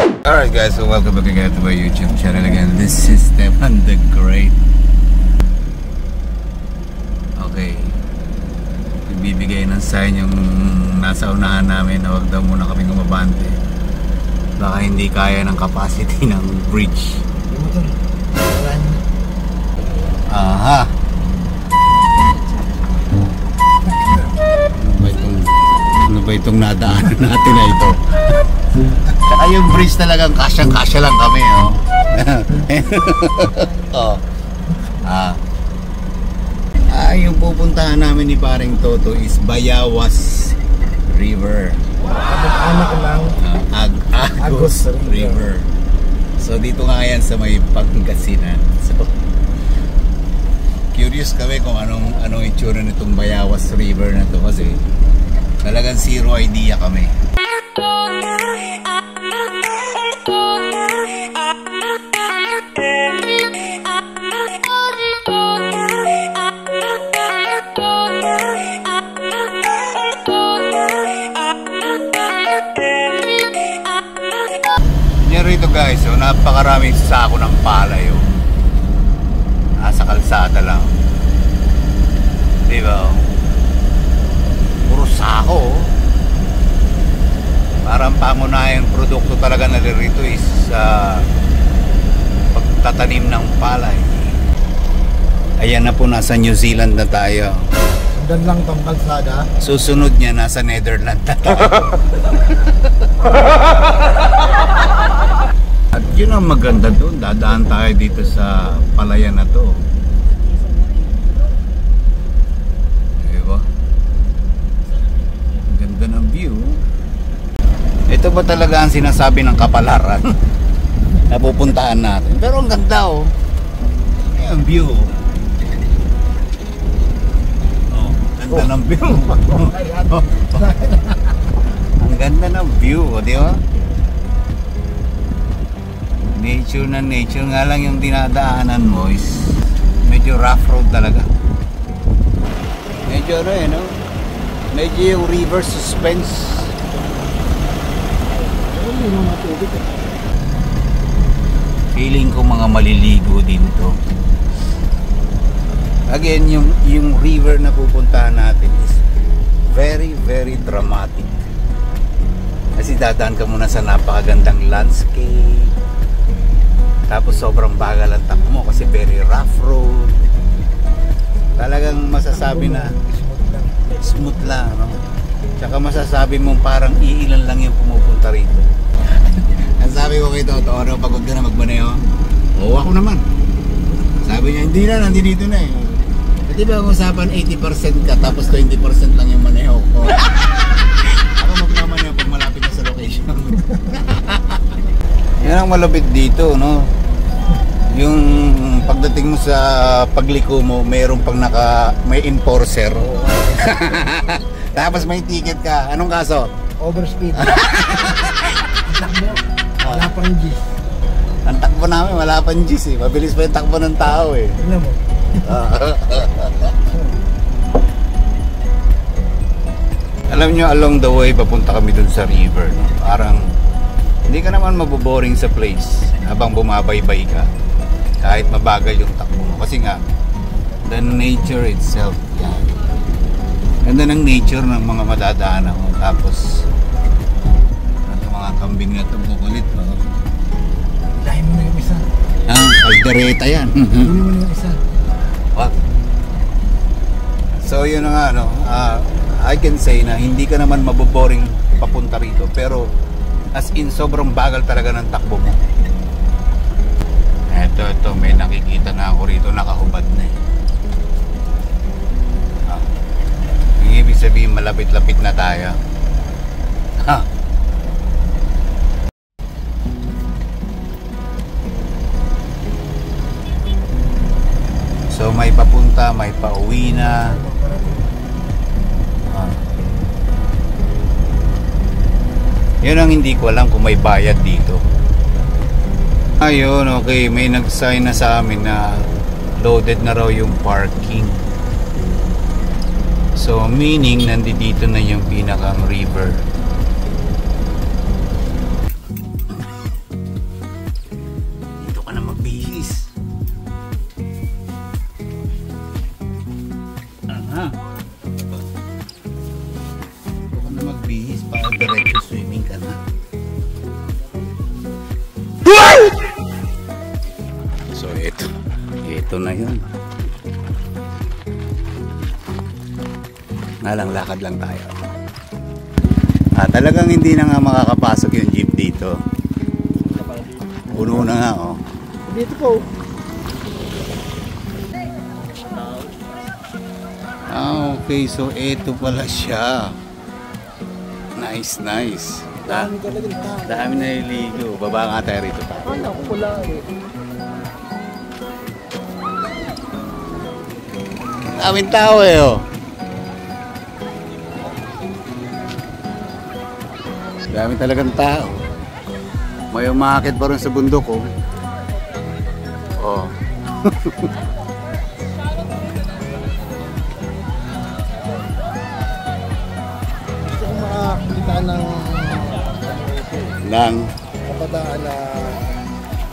Alright guys, so welcome back again to my YouTube channel again. This is Stefan the Great. Okay, ibibigay ng sign yung nasa unahan namin na wag daw muna kaming umabante. Baka hindi kaya ng capacity ng bridge. Aha. Ano ba itong nadaanan natin na ito? Saka yung bridge talagang kasyang-kasya lang kami, oh. Oh. Yung pupuntahan namin ni paring Toto is Bayawas River. Anak lang. Agos River. So dito nga yan sa may Pangasinan. So curious kami kung anong itsura nitong Bayawas River na to kasi talagang zero idea kami. Rito guys, so napakaraming sako ng palay, oh. Nasa kalsada lang, diba? Puro sako, oh. Parang pangunahing produkto talaga na rito is pagtatanim ng palay. Ayan na po, nasa New Zealand na tayo. Sundan lang tong kalsada. Susunod niya nasa Netherlands na tayo. At yun ang maganda doon, dadaan tayo dito sa palayan na to. Diba? Ganda ng view. Ito ba talaga ang sinasabi ng kapalaran na pupuntahan natin? Pero ang ganda, oh. Ang view. Oh, ganda ng view. Ang ganda ng view, di ba? Nature na nature, nga lang yung dinadaanan mo is medyo rough road talaga. Medyo ano eh, no? Medyo yung river suspense. Feeling ko mga maliligo din to. Again, yung river na pupuntahan natin is very very dramatic. Kasi dadaan ka muna sa napakagandang landscape. Tapos sobrang bagal ang takbo mo kasi very rough road. Talagang masasabi na smooth lang, no? Tsaka masasabi mong parang iilan lang yung pumupunta rito. Ang sabi ko kay Toto, ano, pagod ka na magmaneho? Oo, ako naman. Sabi niya, hindi na, nandito na eh. At diba ang usapan 80% ka tapos 20% lang yung maneho ko. Ako magmamaneho pag malapit na sa location. Yan ang malapit dito, no? Yung pagdating mo sa pagliko mo, mayroon pang may enforcer. Tapos may ticket ka. Anong kaso? Overspeed. Wala pang G's. Ang takbo namin, wala pang G's eh. Mabilis pa yung takbo ng tao eh. Tignan mo. Alam nyo, along the way, papunta kami dun sa river, no? Parang hindi ka naman maboboring sa place habang bumabaybay ka kahit mabagal yung takbo mo kasi nga the nature itself, yan. Ganda ng nature ng mga madadaanan mo. Tapos ano, mga kambing na tumukulit, no? Dahil mo na yung isa. Aldereta yan. Kunin mo na yung isa. What? So yun na nga, no? I can say na hindi ka naman maboboring papunta rito, pero as in sobrang bagal talaga ng takbo mo. Ito, may nakikita na ako rito, nakahubad na eh. Yung ibig sabihin, malapit-lapit na tayo. So may papunta, may pauwi na. Yun ang hindi ko alam kung may bayad dito. Ayun, okay, may nag-sign na sa amin na loaded na raw yung parking. So meaning nandito na yung pinakang river. Ito na yun. Nalang lakad lang tayo. Talagang hindi na nga makakapasok yung jeep dito. Puno na nga, oh. Dito po. Okay. So, ito pala siya. Nice, nice. Dami talagang tao. Dami na iligo. Baba nga tayo rito. Naku, wala eh. Daming tao eh, oh. Dami talagang tao. May umakit pa rin sa bundok, oh. Oh. Gusto ko makakita ng Nang. kabataan na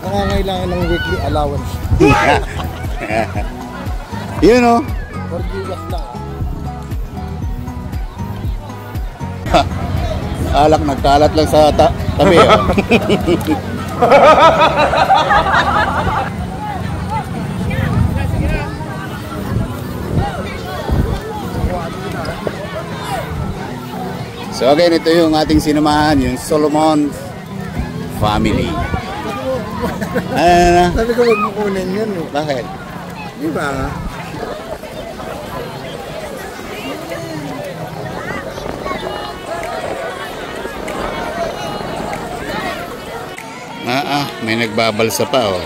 nangangailangan ng weekly allowance. Yun, oh. 4 gigas lang. Alak, nagkalat lang sa tabi, oh. So again, ito yung ating sinamahan, yung Solomon family. Ano? Sabi ko wag mo kunin yun eh. Bakit? Di ba? May nagbabalsa pa, oh.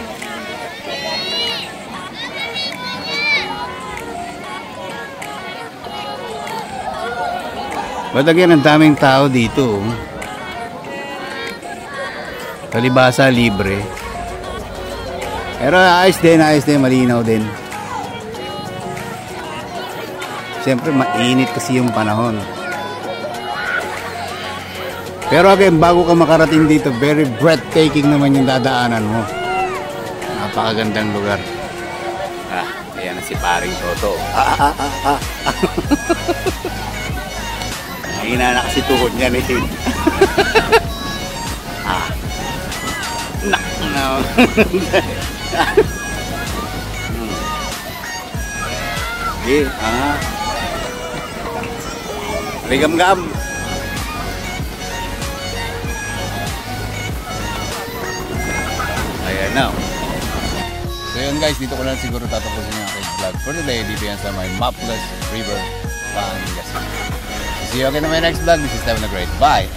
But again, ang daming tao dito, oh. Palibasa libre. Pero ayos din, malinaw din. Siyempre, mainit kasi yung panahon. Pero again, bago ka makarating dito, very breathtaking naman yung dadaanan mo. Napakagandang lugar. Ayan na si paring Toto. Mahina na kasi tuhod niya eh. Nak na. Okay, Ligam-gam. Ayan na. So yun guys, dito ko lang siguro tatapusin yung aking vlog for today. Dito yan sa may Maples River, Pangasinan. See you again in my next vlog. This is Devin the Great. Bye!